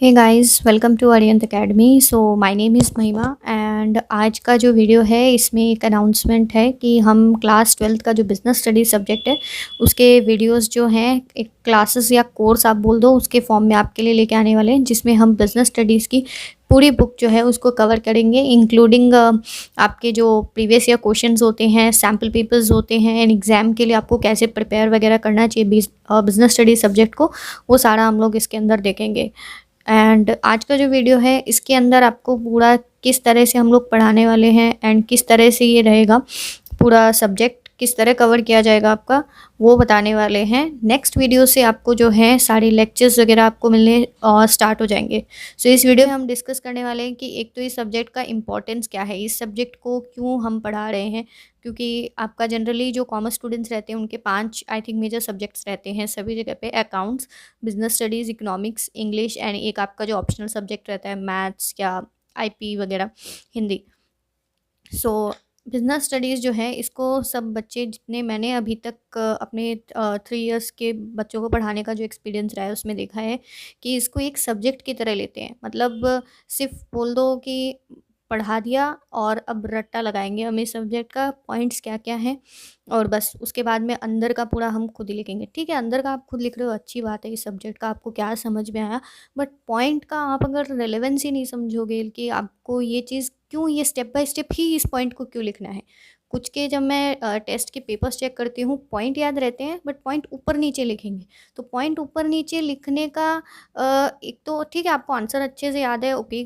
Hey guys, welcome to Aryan academy. So my name is Mahima and आज का जो video है इसमें एक अनाउंसमेंट है कि हम क्लास 12th का जो बिज़नेस स्टडीज़ सब्जेक्ट है उसके वीडियोस जो हैं एक क्लासेस या कोर्स आप बोल दो उसके फॉर्म में आपके लिए लेके आने वाले हैं, जिसमें हम बिज़नेस स्टडीज़ की पूरी बुक जो है उसको कवर करेंगे, इंक्लूडिंग आपके जो प्रीवियस ईयर क्वेश्चंस होते हैं, सैम्पल पेपर्स होते हैं एंड एग्ज़ाम के लिए आपको कैसे प्रिपेयर वगैरह करना चाहिए बिज़नेस स्टडीज़ सब्जेक्ट को, वो सारा हम लोग इसके अंदर देखेंगे। एंड आज का जो वीडियो है इसके अंदर आपको पूरा किस तरह से हम लोग पढ़ाने वाले हैं एंड किस तरह से ये रहेगा, पूरा सब्जेक्ट किस तरह कवर किया जाएगा आपका, वो बताने वाले हैं। नेक्स्ट वीडियो से आपको जो है सारे लेक्चर्स वगैरह आपको मिलने स्टार्ट हो जाएंगे। सो इस वीडियो में हम डिस्कस करने वाले हैं कि एक तो इस सब्जेक्ट का इम्पोर्टेंस क्या है, इस सब्जेक्ट को क्यों हम पढ़ा रहे हैं, क्योंकि आपका जनरली जो कॉमर्स स्टूडेंट्स रहते हैं उनके 5 आई थिंक मेजर सब्जेक्ट्स रहते हैं सभी जगह पे, accounts, business studies, economics, English and एक आपका जो ऑप्शनल सब्जेक्ट रहता है मैथ्स या आईपी वगैरह, हिंदी। सो बिज़नेस स्टडीज़ जो है इसको सब बच्चे, जितने मैंने अभी तक अपने 3 इयर्स के बच्चों को पढ़ाने का जो एक्सपीरियंस रहा है उसमें देखा है कि इसको एक सब्जेक्ट की तरह लेते हैं। मतलब सिर्फ बोल दो कि पढ़ा दिया और अब रट्टा लगाएंगे हम इस सब्जेक्ट का, पॉइंट्स क्या क्या हैं और बस उसके बाद में अंदर का पूरा हम खुद ही लिखेंगे। ठीक है, अंदर का आप खुद लिख रहे हो, अच्छी बात है, इस सब्जेक्ट का आपको क्या समझ में आया, बट पॉइंट का आप अगर रेलेवेंस ही नहीं समझोगे कि आपको ये चीज़ क्यों, ये स्टेप बाय स्टेप ही इस पॉइंट को क्यों लिखना है। कुछ के जब मैं टेस्ट के पेपर्स चेक करती हूँ पॉइंट याद रहते हैं बट पॉइंट ऊपर नीचे लिखेंगे। तो पॉइंट ऊपर नीचे लिखने का एक तो ठीक है आपको आंसर अच्छे से याद है, ओके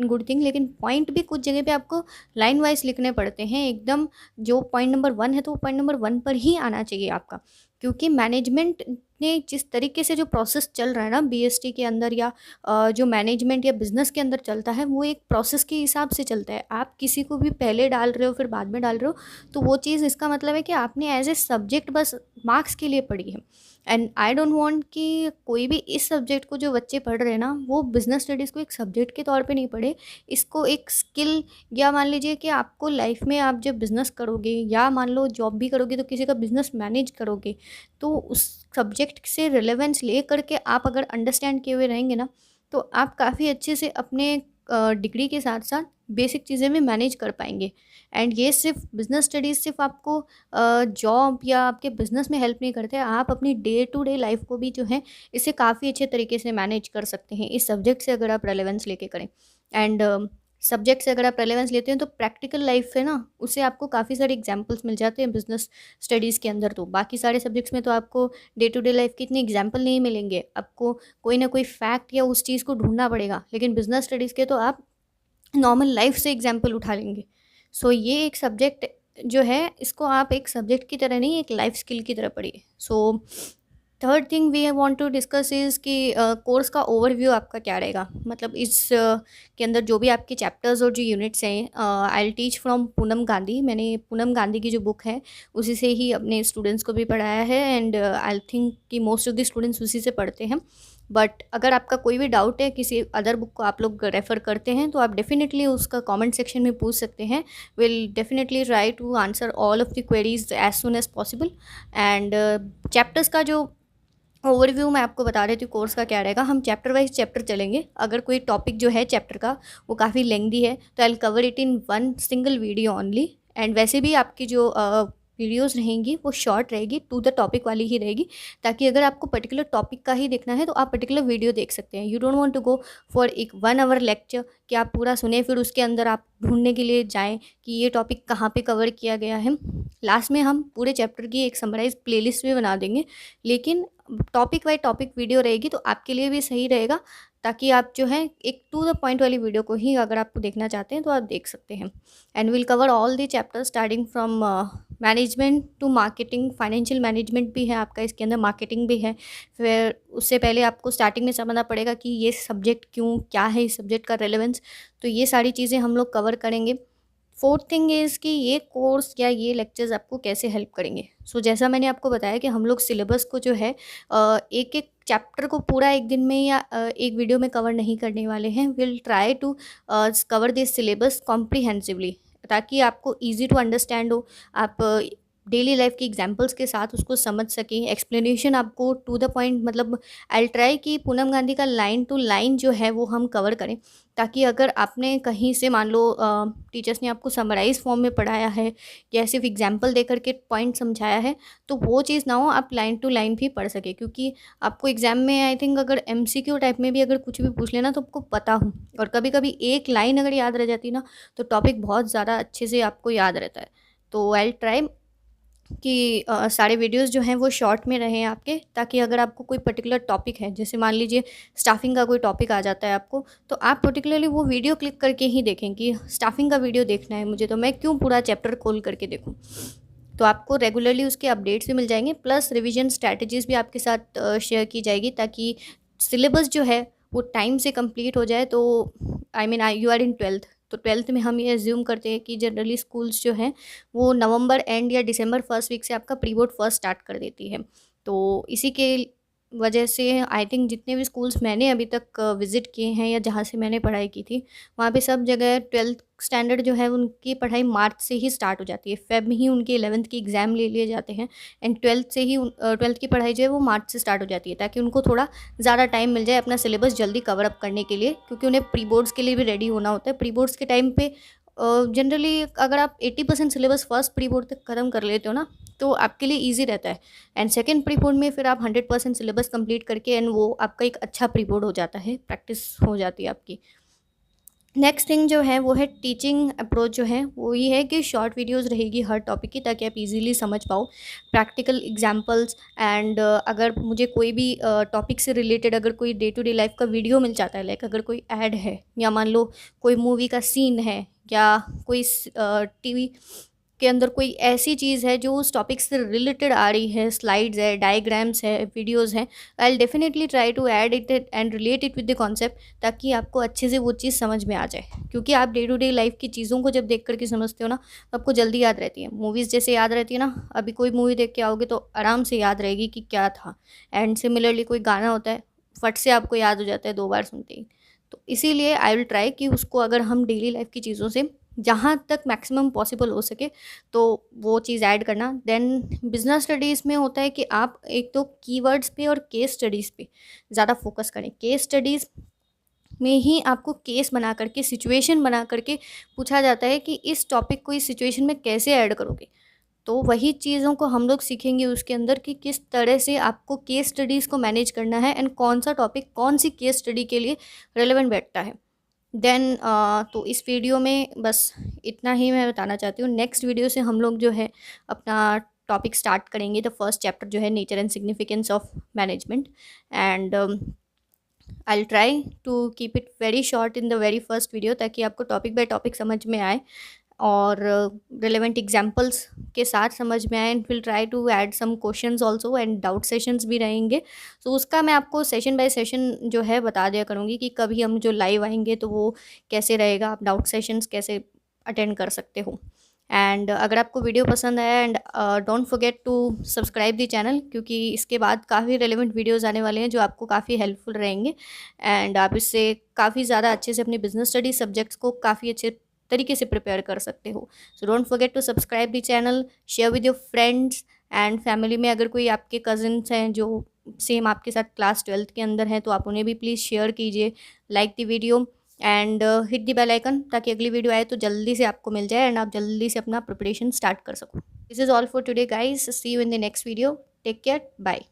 गुड थिंग, लेकिन पॉइंट भी कुछ जगह पे आपको लाइन वाइज लिखने पड़ते हैं एकदम। जो पॉइंट नंबर 1 है तो वो पॉइंट नंबर 1 पर ही आना चाहिए आपका, क्योंकि मैनेजमेंट ने जिस तरीके से जो प्रोसेस चल रहा है ना बीएसटी के अंदर या जो मैनेजमेंट या बिज़नेस के अंदर चलता है वो एक प्रोसेस के हिसाब से चलता है। आप किसी को भी पहले डाल रहे हो फिर बाद में डाल रहे हो तो वो चीज़, इसका मतलब है कि आपने एज ए सब्जेक्ट बस मार्क्स के लिए पढ़ी है। एंड आई डोंट वांट कि कोई भी इस सब्जेक्ट को जो बच्चे पढ़ रहे हैं ना वो बिज़नेस स्टडीज़ को एक सब्जेक्ट के तौर पे नहीं पढ़े, इसको एक स्किल, या मान लीजिए कि आपको लाइफ में आप जब बिज़नेस करोगे या मान लो जॉब भी करोगे तो किसी का बिज़नेस मैनेज करोगे, तो उस सब्जेक्ट से रिलेवेंस ले करके आप अगर अंडरस्टैंड किए हुए रहेंगे ना तो आप काफ़ी अच्छे से अपने डिग्री के साथ साथ बेसिक चीज़ें भी मैनेज कर पाएंगे। एंड ये सिर्फ बिज़नेस स्टडीज़ सिर्फ आपको जॉब या आपके बिज़नेस में हेल्प नहीं करते, आप अपनी डे टू डे लाइफ को भी जो है इसे काफ़ी अच्छे तरीके से मैनेज कर सकते हैं इस सब्जेक्ट से अगर आप रेलेवेंस लेके करें। एंड सब्जेक्ट से अगर आप रेलेवेंस लेते हैं तो प्रैक्टिकल लाइफ है ना, उससे आपको काफ़ी सारे एग्जांपल्स मिल जाते हैं बिज़नेस स्टडीज़ के अंदर। तो बाकी सारे सब्जेक्ट्स में तो आपको डे टू डे लाइफ के इतने एग्जांपल नहीं मिलेंगे, आपको कोई ना कोई फैक्ट या उस चीज़ को ढूंढना पड़ेगा, लेकिन बिज़नेस स्टडीज़ के तो आप नॉर्मल लाइफ से एग्जांपल उठा लेंगे। सो ये एक सब्जेक्ट जो है इसको आप एक सब्जेक्ट की तरह नहीं, एक लाइफ स्किल की तरह पढ़िए। So third thing we want to discuss is कि कोर्स का ओवरव्यू आपका क्या रहेगा। मतलब इस के अंदर जो भी आपके चैप्टर्स और जो यूनिट्स हैं, I will teach from Poonam Gandhi. मैंने पूनम गांधी की जो बुक है उसी से ही अपने स्टूडेंट्स को भी पढ़ाया है एंड आई थिंक कि मोस्ट ऑफ द स्टूडेंट्स उसी से पढ़ते हैं। बट अगर आपका कोई भी डाउट है, किसी अदर बुक को आप लोग रेफ़र करते हैं तो आप डेफिनेटली उसका कमेंट सेक्शन में पूछ सकते हैं। Will definitely try to answer all of the queries as soon as possible. And chapters का जो ओवरव्यू मैं आपको बता देती हूँ कोर्स का क्या रहेगा। हम चैप्टर वाइज चैप्टर चलेंगे। अगर कोई टॉपिक जो है चैप्टर का वो काफ़ी लेंदी है तो I will cover it in one single video only. And वैसे भी आपकी जो वीडियोस रहेंगी वो शॉर्ट रहेगी, टू द टॉपिक वाली ही रहेगी, ताकि अगर आपको पर्टिकुलर टॉपिक का ही देखना है तो आप पर्टिकुलर वीडियो देख सकते हैं। You don't want to go for एक 1 आवर लेक्चर कि आप पूरा सुने फिर उसके अंदर आप ढूंढने के लिए जाएं कि ये टॉपिक कहाँ पे कवर किया गया है। लास्ट में हम पूरे चैप्टर की एक समराइज प्लेलिस्ट भी बना देंगे, लेकिन टॉपिक बाय टॉपिक वीडियो रहेगी तो आपके लिए भी सही रहेगा, ताकि आप जो है एक टू द पॉइंट वाली वीडियो को ही अगर आपको देखना चाहते हैं तो आप देख सकते हैं। And will cover all the chapter starting from management to marketing. Financial management भी है आपका इसके अंदर, मार्केटिंग भी है। फिर उससे पहले आपको स्टार्टिंग में समझना पड़ेगा कि ये सब्जेक्ट क्यों, क्या है इस सब्जेक्ट का रेलेवेंस, तो ये सारी चीज़ें हम लोग कवर करेंगे। फोर्थ थिंग इज़ कि ये कोर्स या ये लेक्चर्स आपको कैसे हेल्प करेंगे। सो जैसा मैंने आपको बताया कि हम लोग सिलेबस को जो है एक एक चैप्टर को पूरा एक दिन में या एक वीडियो में कवर नहीं करने वाले हैं। Will try to cover this syllabus comprehensively, ताकि आपको ईजी टू अंडरस्टैंड हो। आप डेली लाइफ की एग्जांपल्स के साथ उसको समझ सकें। एक्सप्लेनेशन आपको टू द पॉइंट, मतलब आई विल ट्राई कि पूनम गांधी का लाइन टू लाइन जो है वो हम कवर करें, ताकि अगर आपने कहीं से मान लो टीचर्स ने आपको समराइज फॉर्म में पढ़ाया है या सिर्फ एग्जाम्पल दे करके पॉइंट समझाया है, तो वो चीज़ ना हो, आप लाइन टू लाइन भी पढ़ सके। क्योंकि आपको एग्जाम में आई थिंक अगर MCQ टाइप में भी अगर कुछ भी पूछ लेना तो आपको पता हो, और कभी कभी एक लाइन अगर याद रह जाती ना तो टॉपिक बहुत ज़्यादा अच्छे से आपको याद रहता है। तो आई ट्राई कि सारे वीडियोस जो हैं वो शॉर्ट में रहें आपके, ताकि अगर आपको कोई पर्टिकुलर टॉपिक है, जैसे मान लीजिए स्टाफिंग का कोई टॉपिक आ जाता है आपको, तो आप पर्टिकुलरली वो वीडियो क्लिक करके ही देखें कि स्टाफिंग का वीडियो देखना है मुझे, तो मैं क्यों पूरा चैप्टर खोल करके देखूँ। तो आपको रेगुलरली उसके अपडेट्स भी मिल जाएंगे, प्लस रिविजन स्ट्रैटेजीज भी आपके साथ शेयर की जाएगी, ताकि सिलेबस जो है वो टाइम से कंप्लीट हो जाए। तो I mean you are in 12th, तो 12th में हम ये एज्यूम करते हैं कि जनरली स्कूल्स जो हैं वो नवंबर एंड या दिसंबर फर्स्ट वीक से आपका प्री बोर्ड फर्स्ट स्टार्ट कर देती है। तो इसी के वजह से आई थिंक जितने भी स्कूल्स मैंने अभी तक विज़िट किए हैं या जहाँ से मैंने पढ़ाई की थी, वहाँ पे सब जगह 12th स्टैंडर्ड जो है उनकी पढ़ाई मार्च से ही स्टार्ट हो जाती है। फेब में ही उनके 11th की एग्ज़ाम ले लिए जाते हैं, एंड 12th से ही 12th की पढ़ाई जो है वो मार्च से स्टार्ट हो जाती है, ताकि उनको थोड़ा ज़्यादा टाइम मिल जाए अपना सिलेबस जल्दी कवर अप करने के लिए, क्योंकि उन्हें प्री बोर्ड्स के लिए भी रेडी होना होता है। प्री बोर्ड्स के टाइम पे जनरली अगर आप 80% सिलेबस फर्स्ट प्री बोर्ड तक ख़त्म कर लेते हो ना, तो आपके लिए ईजी रहता है, एंड सेकेंड प्री बोर्ड में फिर आप 100% सिलेबस कंप्लीट करके एंड वो आपका एक अच्छा प्री बोर्ड हो जाता है, प्रैक्टिस हो जाती है आपकी। नेक्स्ट थिंग जो है वो है टीचिंग अप्रोच जो है वो ये है कि शॉर्ट वीडियोस रहेगी हर टॉपिक की, ताकि आप इजीली समझ पाओ प्रैक्टिकल एग्जांपल्स। एंड अगर मुझे कोई भी टॉपिक से रिलेटेड अगर कोई डे टू डे लाइफ का वीडियो मिल जाता है, लाइक अगर कोई ऐड है या मान लो कोई मूवी का सीन है या कोई टीवी के अंदर कोई ऐसी चीज़ है जो उस टॉपिक से रिलेटेड आ रही है, स्लाइड्स है, डायग्राम्स है, वीडियोस हैं, I will definitely try to add it and relate it with the concept, ताकि आपको अच्छे से वो चीज़ समझ में आ जाए। क्योंकि आप डे टू डे लाइफ की चीज़ों को जब देख करके समझते हो ना तो आपको जल्दी याद रहती है। मूवीज़ जैसे याद रहती है ना, अभी कोई मूवी देख के आओगे तो आराम से याद रहेगी कि क्या था, एंड सिमिलरली कोई गाना होता है फट से आपको याद हो जाता है 2 बार सुनते ही। तो इसीलिए आई विल ट्राई कि उसको अगर हम डेली लाइफ की चीज़ों से जहाँ तक मैक्सिमम पॉसिबल हो सके तो वो चीज़ ऐड करना। देन बिजनेस स्टडीज़ में होता है कि आप एक तो कीवर्ड्स पे और केस स्टडीज़ पे ज़्यादा फोकस करें। केस स्टडीज़ में ही आपको केस बना करके, सिचुएशन बना करके पूछा जाता है कि इस टॉपिक को इस सिचुएशन में कैसे ऐड करोगे। तो वही चीज़ों को हम लोग सीखेंगे उसके अंदर कि किस तरह से आपको केस स्टडीज़ को मैनेज करना है, एंड कौन सा टॉपिक कौन सी केस स्टडी के लिए रेलेवेंट बैठता है। देन तो इस वीडियो में बस इतना ही मैं बताना चाहती हूँ। नेक्स्ट वीडियो से हम लोग जो है अपना टॉपिक स्टार्ट करेंगे। द फर्स्ट चैप्टर जो है nature and significance of management, and I will try to keep it very short in the very first video, ताकि आपको टॉपिक बाय टॉपिक समझ में आए और रिलेवेंट एग्जांपल्स के साथ समझ में आए। And will try to add some questions also, and doubt sessions भी रहेंगे। तो उसका मैं आपको सेशन बाय सेशन जो है बता दिया करूँगी कि कभी हम जो लाइव आएंगे तो वो कैसे रहेगा, आप डाउट सेशंस कैसे अटेंड कर सकते हो। एंड अगर आपको वीडियो पसंद आया, and don't forget to subscribe the channel, क्योंकि इसके बाद काफ़ी रेलेवेंट वीडियोस आने वाले हैं जो आपको काफ़ी हेल्पफुल रहेंगे, एंड आप इससे काफ़ी ज़्यादा अच्छे से अपने बिजनेस स्टडी सब्जेक्ट्स को काफ़ी अच्छे तरीके से प्रिपेयर कर सकते हो। So don't forget to subscribe the channel, share with your friends and family में। अगर कोई आपके कज़न्स हैं जो सेम आपके साथ क्लास 12th के अंदर हैं तो आप उन्हें भी प्लीज़ शेयर कीजिए, like the video and hit the bell icon, ताकि अगली वीडियो आए तो जल्दी से आपको मिल जाए एंड आप जल्दी से अपना प्रिपरेशन स्टार्ट कर सको। This is all for today guys, see you in the next video, take care, bye.